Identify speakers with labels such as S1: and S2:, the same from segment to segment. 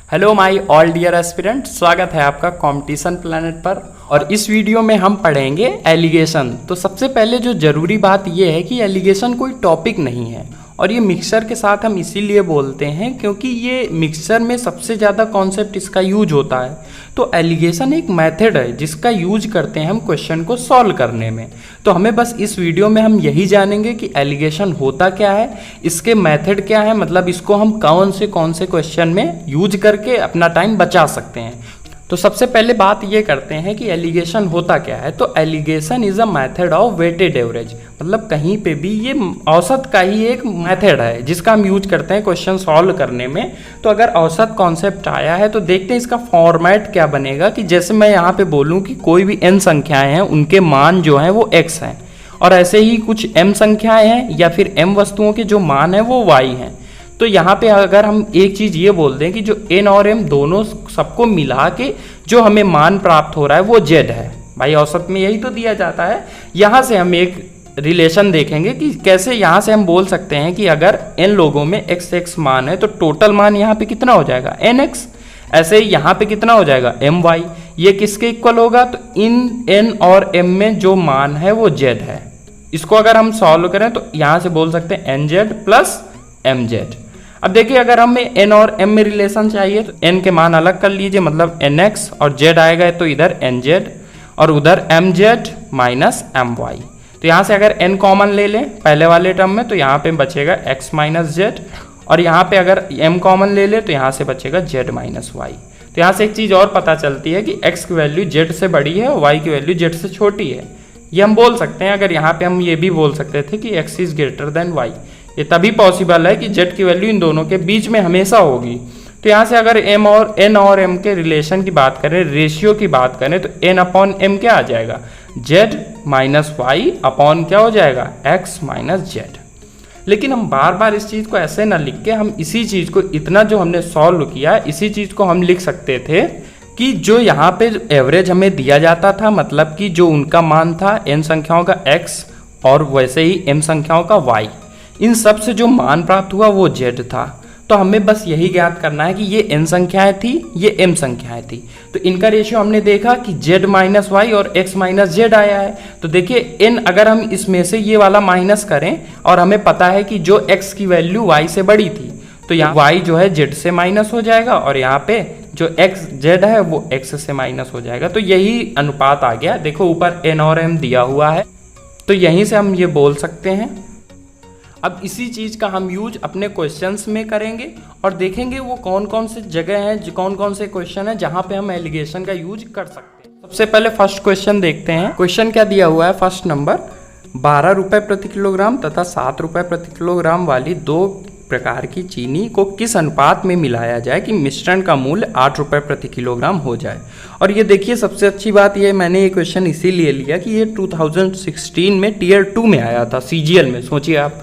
S1: Hello my all dear aspirant, स्वागत है आपका कंपटीशन प्लैनेट पर। और इस वीडियो में हम पढ़ेंगे एलिगेशन। तो सबसे पहले जो ज़रूरी बात यह है कि एलिगेशन कोई टॉपिक नहीं है, और ये मिक्सचर के साथ हम इसीलिए बोलते हैं क्योंकि ये मिक्सचर में सबसे ज़्यादा कॉन्सेप्ट इसका यूज होता है। तो एलिगेशन एक मेथड है जिसका यूज करते हैं हम क्वेश्चन को सॉल्व करने में। तो हमें बस इस वीडियो में हम यही जानेंगे कि एलिगेशन होता क्या है, इसके मेथड क्या है, मतलब इसको हम कौन से क्वेश्चन में यूज करके अपना टाइम बचा सकते हैं। तो सबसे पहले बात ये करते हैं कि एलिगेशन होता क्या है। तो alligation is a method of weighted average, मतलब कहीं पे भी ये औसत का ही एक मेथड है जिसका हम यूज करते हैं क्वेश्चन सॉल्व करने में। तो अगर औसत कॉन्सेप्ट आया है तो देखते हैं इसका फॉर्मेट क्या बनेगा। कि जैसे मैं यहाँ पे बोलूँ कि कोई भी n संख्याएं हैं, उनके मान जो हैं वो x हैं, और ऐसे ही कुछ m संख्याएं हैं या फिर m वस्तुओं के जो मान है वो y हैं। तो यहाँ पे अगर हम एक चीज़ ये बोल दें कि जो n और m दोनों सबको मिला के जो हमें मान प्राप्त हो रहा है वो z है, भाई औसत में यही तो दिया जाता है। यहाँ से हम एक रिलेशन देखेंगे कि कैसे यहाँ से हम बोल सकते हैं कि अगर n लोगों में x मान है तो टोटल मान यहाँ पे कितना हो जाएगा nx। ऐसे ही यहाँ पे कितना हो जाएगा my। ये किसके इक्वल होगा, तो इन n और m में जो मान है वो z है। इसको अगर हम सॉल्व करें तो यहाँ से बोल सकते हैं nz प्लस mz। अब देखिए अगर हमें n और m में रिलेशन चाहिए तो n के मान अलग कर लीजिए, मतलब nx, और z आएगा तो इधर nz और उधर mz माइनस my। तो यहाँ से अगर n कॉमन ले लें पहले वाले टर्म में तो यहाँ पे बचेगा x माइनस z, और यहाँ पे अगर m कॉमन ले लें तो यहाँ से बचेगा z माइनस y। तो यहाँ से एक चीज़ और पता चलती है कि x की वैल्यू z से बड़ी है और y की वैल्यू z से छोटी है। ये हम बोल सकते हैं। अगर यहाँ पे हम ये भी बोल सकते थे कि x is greater than y, ये तभी पॉसिबल है कि z की वैल्यू इन दोनों के बीच में हमेशा होगी। तो यहाँ से अगर n और m के रिलेशन की बात करें, रेशियो की बात करें, तो n अपॉन m क्या आ जाएगा, z माइनस वाई अपॉन क्या हो जाएगा, x माइनस z। लेकिन हम बार बार इस चीज़ को ऐसे ना लिख के, हम इसी चीज़ को इतना जो हमने सॉल्व किया इसी चीज़ को हम लिख सकते थे कि जो यहाँ पे एवरेज हमें दिया जाता था, मतलब कि जो उनका मान था n संख्याओं का x और वैसे ही m संख्याओं का y, इन सब से जो मान प्राप्त हुआ वो z था। तो हमें बस यही ज्ञात करना है कि ये n संख्याएं थी, ये m संख्याएं थी। तो इनका रेशियो हमने देखा कि z माइनस वाई और x माइनस z आया है। तो देखिए n अगर हम इसमें से ये वाला माइनस करें और हमें पता है कि जो x की वैल्यू y से बड़ी थी, तो यहाँ y जो है z से माइनस हो जाएगा और यहाँ पे जो x z है वो x से माइनस हो जाएगा। तो यही अनुपात आ गया। देखो ऊपर n और m दिया हुआ है, तो यहीं से हम ये बोल सकते हैं। अब इसी चीज़ का हम यूज अपने क्वेश्चंस में करेंगे और देखेंगे वो कौन से जगह हैं, कौन से क्वेश्चन है जहाँ पे हम एलिगेशन का यूज कर सकते हैं। सबसे पहले फर्स्ट क्वेश्चन देखते हैं। क्वेश्चन क्या दिया हुआ है, फर्स्ट नंबर, 12 रुपये प्रति किलोग्राम तथा 7 रुपये प्रति किलोग्राम वाली दो प्रकार की चीनी को किस अनुपात में मिलाया जाए कि मिश्रण का मूल्य 8 रुपये प्रति किलोग्राम हो जाए। और ये देखिए सबसे अच्छी बात ये, मैंने ये क्वेश्चन इसीलिए लिया कि ये 2016 में टियर 2 में आया था CGL में, सोचिए आप।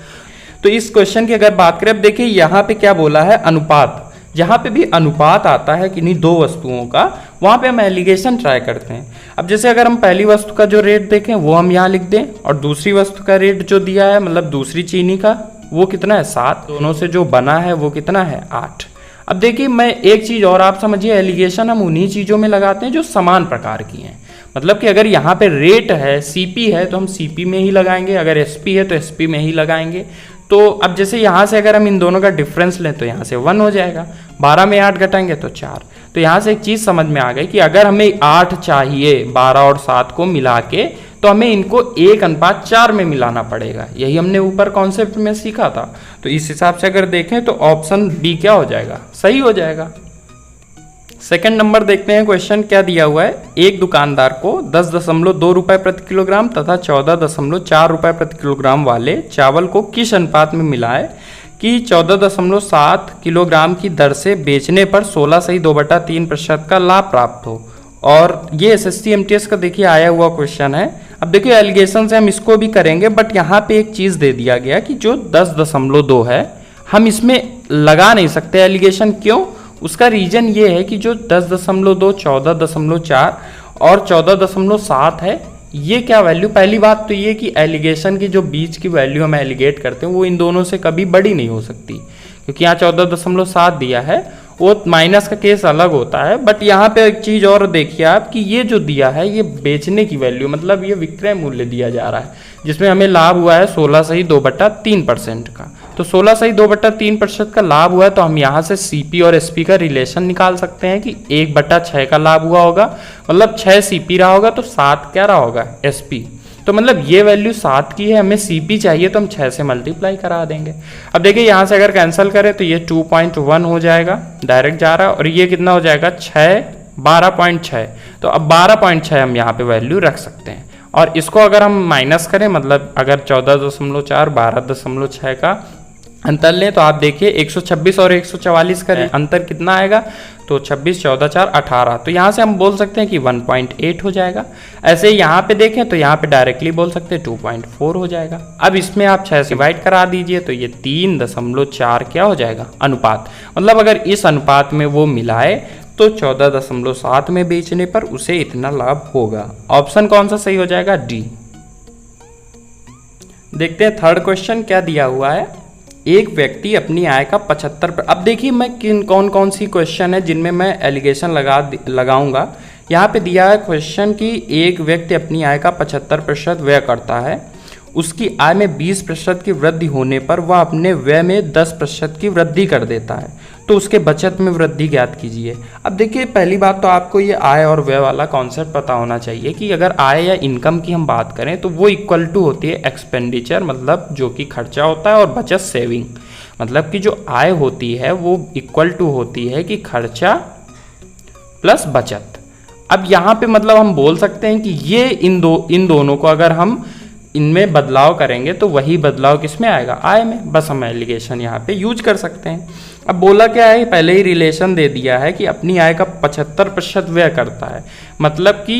S1: तो इस क्वेश्चन की अगर बात करें, अब देखिए यहाँ पे क्या बोला है, अनुपात। जहाँ पे भी अनुपात आता है किन्हीं दो वस्तुओं का, वहाँ पे हम एलिगेशन ट्राई करते हैं। अब जैसे अगर हम पहली वस्तु का जो रेट देखें वो हम यहाँ लिख दें, और दूसरी वस्तु का रेट जो दिया है, मतलब दूसरी चीनी का, वो कितना है 7, दोनों से जो बना है वो कितना है 8। अब देखिए मैं एक चीज़ और आप समझिए, एलिगेशन हम उन्हीं चीज़ों में लगाते हैं जो समान प्रकार की हैं। मतलब कि अगर यहाँ पे रेट है, CP है, तो हम CP में ही लगाएंगे, अगर SP है तो SP में ही लगाएंगे। तो अब जैसे यहाँ से अगर हम इन दोनों का डिफरेंस लें तो यहाँ से 1 हो जाएगा, 12 में 8 घटाएंगे तो 4। तो यहाँ से एक चीज़ समझ में आ गई कि अगर हमें 8 चाहिए 12 और 7 को मिला के, तो हमें इनको 1:4 में मिलाना पड़ेगा। यही हमने ऊपर कॉन्सेप्ट में सीखा था। तो इस हिसाब से अगर देखें तो ऑप्शन बी क्या हो जाएगा, सही हो जाएगा। सेकंड नंबर देखते हैं, क्वेश्चन क्या दिया हुआ है। एक दुकानदार को 10.2 रुपये प्रति किलोग्राम तथा 14.4 रुपये प्रति किलोग्राम वाले चावल को किस अनुपात में मिलाए कि 14.7 किलोग्राम की दर से बेचने पर 16.2/3% का लाभ प्राप्त हो। और ये SSC MTS का देखिए आया हुआ क्वेश्चन है। अब देखिए एलिगेशन से हम इसको भी करेंगे, बट यहाँ पे एक चीज़ दे दिया गया कि जो 10.2 है हम इसमें लगा नहीं सकते एलिगेशन। क्यों? उसका रीजन ये है कि जो 10.2, 14.4 और 14.7 है, ये क्या वैल्यू, पहली बात तो ये कि एलिगेशन की जो बीच की वैल्यू हम एलिगेट करते हैं वो इन दोनों से कभी बड़ी नहीं हो सकती, क्योंकि यहाँ 14.7 दिया है वो माइनस का केस अलग होता है। बट यहाँ पे एक चीज़ और देखिए आप कि ये जो दिया है ये बेचने की वैल्यू, मतलब ये विक्रय मूल्य दिया जा रहा है, जिसमें हमें लाभ हुआ है 16/2/3% का। तो 16/2/3% का लाभ हुआ है, तो हम यहाँ से सीपी और एसपी का रिलेशन निकाल सकते हैं कि 1/6 का लाभ हुआ होगा, मतलब 6 सीपी रहा होगा तो 7 क्या रहा होगा एसपी। तो मतलब ये वैल्यू 7 की है, हमें सीपी चाहिए तो हम 6 से मल्टीप्लाई करा देंगे। अब देखिए यहाँ से अगर कैंसिल करें तो ये 2.1 हो जाएगा, डायरेक्ट जा रहा है, और ये कितना हो जाएगा 12.6। तो अब 12.6 हम यहाँ पे वैल्यू रख सकते हैं। और इसको अगर हम माइनस करें, मतलब अगर 14.4 12.6 का अंतर लें, तो आप देखिए 126 और 144 का अंतर कितना आएगा, तो 26 14 4 18। तो यहाँ से हम बोल सकते हैं कि 1.8 हो जाएगा। ऐसे यहाँ पे देखें तो यहाँ पे डायरेक्टली बोल सकते हैं 2.4 हो जाएगा। अब इसमें आप 6 से डिवाइड करा दीजिए तो ये 3.4 क्या हो जाएगा अनुपात, मतलब अगर इस अनुपात में वो मिलाए तो 14.7 में बेचने पर उसे इतना लाभ होगा। ऑप्शन कौन सा सही हो जाएगा, डी। देखते हैं थर्ड क्वेश्चन क्या दिया हुआ है। एक व्यक्ति अपनी आय का 75, अब देखिए मैं कौन कौन सी क्वेश्चन है जिनमें मैं एलिगेशन लगाऊंगा। यहाँ पे दिया है क्वेश्चन कि एक व्यक्ति अपनी आय का 75% व्यय करता है, उसकी आय में 20% की वृद्धि होने पर वह अपने व्यय में 10% की वृद्धि कर देता है, तो उसके बचत में वृद्धि ज्ञात कीजिए। अब देखिए पहली बात तो आपको ये आय और व्यय वाला कॉन्सेप्ट पता होना चाहिए कि अगर आय या इनकम की हम बात करें तो वो इक्वल टू होती है एक्सपेंडिचर, मतलब जो कि खर्चा होता है, और बचत सेविंग, मतलब कि जो आय होती है वो इक्वल टू होती है कि खर्चा प्लस बचत। अब यहाँ पे मतलब हम बोल सकते हैं कि ये इन दोनों को अगर हम इनमें बदलाव करेंगे तो वही बदलाव किसमें आएगा, आय में। बस हम एलिगेशन यहाँ पे यूज कर सकते हैं। अब बोला क्या है, पहले ही रिलेशन दे दिया है कि अपनी आय का 75% व्यय करता है, मतलब कि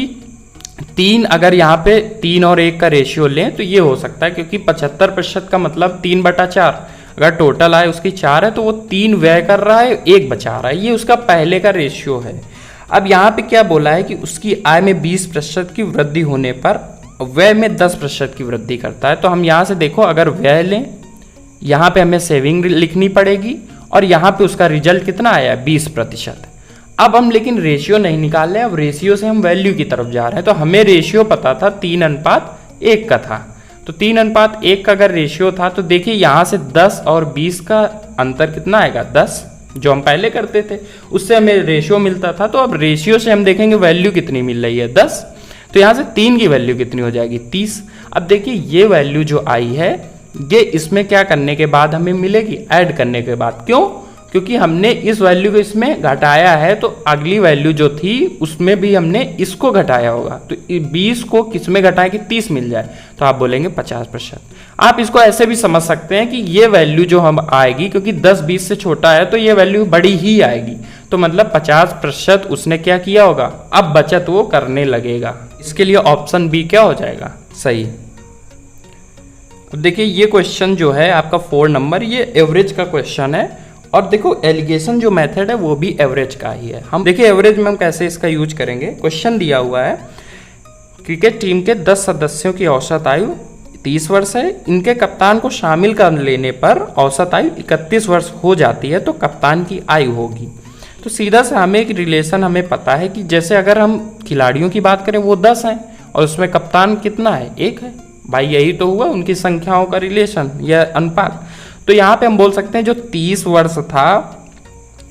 S1: 3, अगर यहाँ पे 3 और 1 का रेशियो लें तो ये हो सकता है, क्योंकि 75% का मतलब 3/4, अगर टोटल आय उसकी 4 है तो वो 3 व्यय कर रहा है, 1 बचा रहा है, ये उसका पहले का रेशियो है। अब यहाँ पे क्या बोला है कि उसकी आय में 20% की वृद्धि होने पर व्यय में 10% की वृद्धि करता है। तो हम यहाँ से देखो अगर व्यय लें, यहाँ पे हमें सेविंग लिखनी पड़ेगी, और यहाँ पे उसका रिजल्ट कितना आया है 20%। अब हम लेकिन रेशियो नहीं निकाल रहे, अब रेशियो से हम वैल्यू की तरफ जा रहे हैं। तो हमें रेशियो पता था 3:1 का था, तो 3:1 का अगर रेशियो था तो देखिए यहाँ से 10 और 20 का अंतर कितना आएगा, 10, जो हम पहले करते थे उससे हमें रेशियो मिलता था। तो अब रेशियो से हम देखेंगे वैल्यू कितनी मिल रही है, 10, तो यहाँ से 3 की वैल्यू कितनी हो जाएगी, 30। अब देखिए ये वैल्यू जो आई है ये इसमें क्या करने के बाद हमें मिलेगी, ऐड करने के बाद। क्यों, क्योंकि हमने इस वैल्यू को इसमें घटाया है, तो अगली वैल्यू जो थी उसमें भी हमने इसको घटाया होगा। तो 20 को किस में घटाएं कि 30 मिल जाए, तो आप बोलेंगे 50%। आप इसको ऐसे भी समझ सकते हैं कि ये वैल्यू जो हम आएगी, क्योंकि 10 20 से छोटा है तो ये वैल्यू बड़ी ही आएगी, तो मतलब 50% उसने क्या किया होगा, अब बचत वो करने लगेगा। इसके लिए ऑप्शन बी क्या हो जाएगा, सही। अब देखिए ये क्वेश्चन जो है आपका 4 नंबर, ये एवरेज का क्वेश्चन है, और देखो एलिगेशन जो मेथड है वो भी एवरेज का ही है। हम देखिए एवरेज में हम कैसे इसका यूज करेंगे। क्वेश्चन दिया हुआ है, क्रिकेट टीम के 10 सदस्यों की औसत आयु 30 वर्ष है, इनके कप्तान को शामिल कर लेने पर औसत आयु 31 वर्ष हो जाती है, तो कप्तान की आयु होगी। तो सीधा से हमें एक रिलेशन हमें पता है कि जैसे अगर हम खिलाड़ियों की बात करें वो 10 हैं और उसमें कप्तान कितना है, 1 है, भाई यही तो हुआ उनकी संख्याओं का रिलेशन या अनुपात। तो यहाँ पे हम बोल सकते हैं जो 30 वर्ष था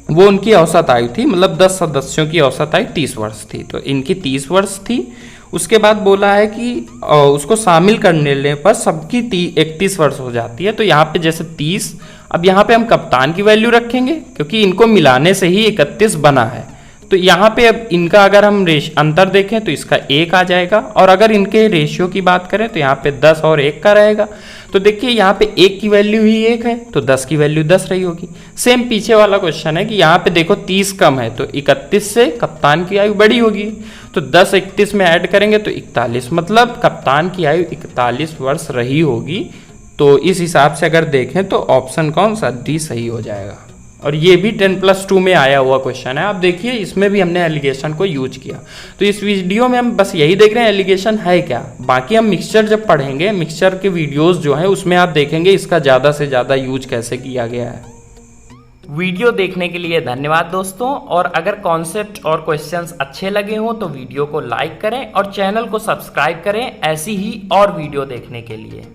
S1: वो उनकी औसत आयु थी, मतलब 10 सदस्यों की औसत आयु 30 वर्ष थी, तो इनकी 30 वर्ष थी। उसके बाद बोला है कि उसको शामिल करने पर सबकी 31 वर्ष हो जाती है, तो यहाँ पे जैसे 30, अब यहाँ पे हम कप्तान की वैल्यू रखेंगे क्योंकि इनको मिलाने से ही 31 बना है। तो यहाँ पे अब इनका अगर हम अंतर देखें तो इसका 1 आ जाएगा, और अगर इनके रेशियो की बात करें तो यहाँ पे 10 और 1 का रहेगा। तो देखिए यहाँ पे 1 की वैल्यू ही 1 है, तो 10 की वैल्यू 10 रही होगी। सेम पीछे वाला क्वेश्चन है कि यहाँ पे देखो 30 कम है, तो 31 से कप्तान की आयु बड़ी होगी, तो 10 31 में ऐड करेंगे तो 41, मतलब कप्तान की आयु 41 वर्ष रही होगी। तो इस हिसाब से अगर देखें तो ऑप्शन कौन सा, डी सही हो जाएगा। और ये भी 10+2 में आया हुआ क्वेश्चन है। आप देखिए इसमें भी हमने एलिगेशन को यूज किया। तो इस वीडियो में हम बस यही देख रहे हैं एलिगेशन है क्या, बाकी हम मिक्सचर जब पढ़ेंगे, मिक्सचर के वीडियोस जो हैं उसमें आप देखेंगे इसका ज़्यादा से ज़्यादा यूज कैसे किया गया है। वीडियो देखने के लिए धन्यवाद दोस्तों, और अगर कॉन्सेप्ट और क्वेश्चंस अच्छे लगे हों तो वीडियो को लाइक करें और चैनल को सब्सक्राइब करें ऐसी ही और वीडियो देखने के लिए।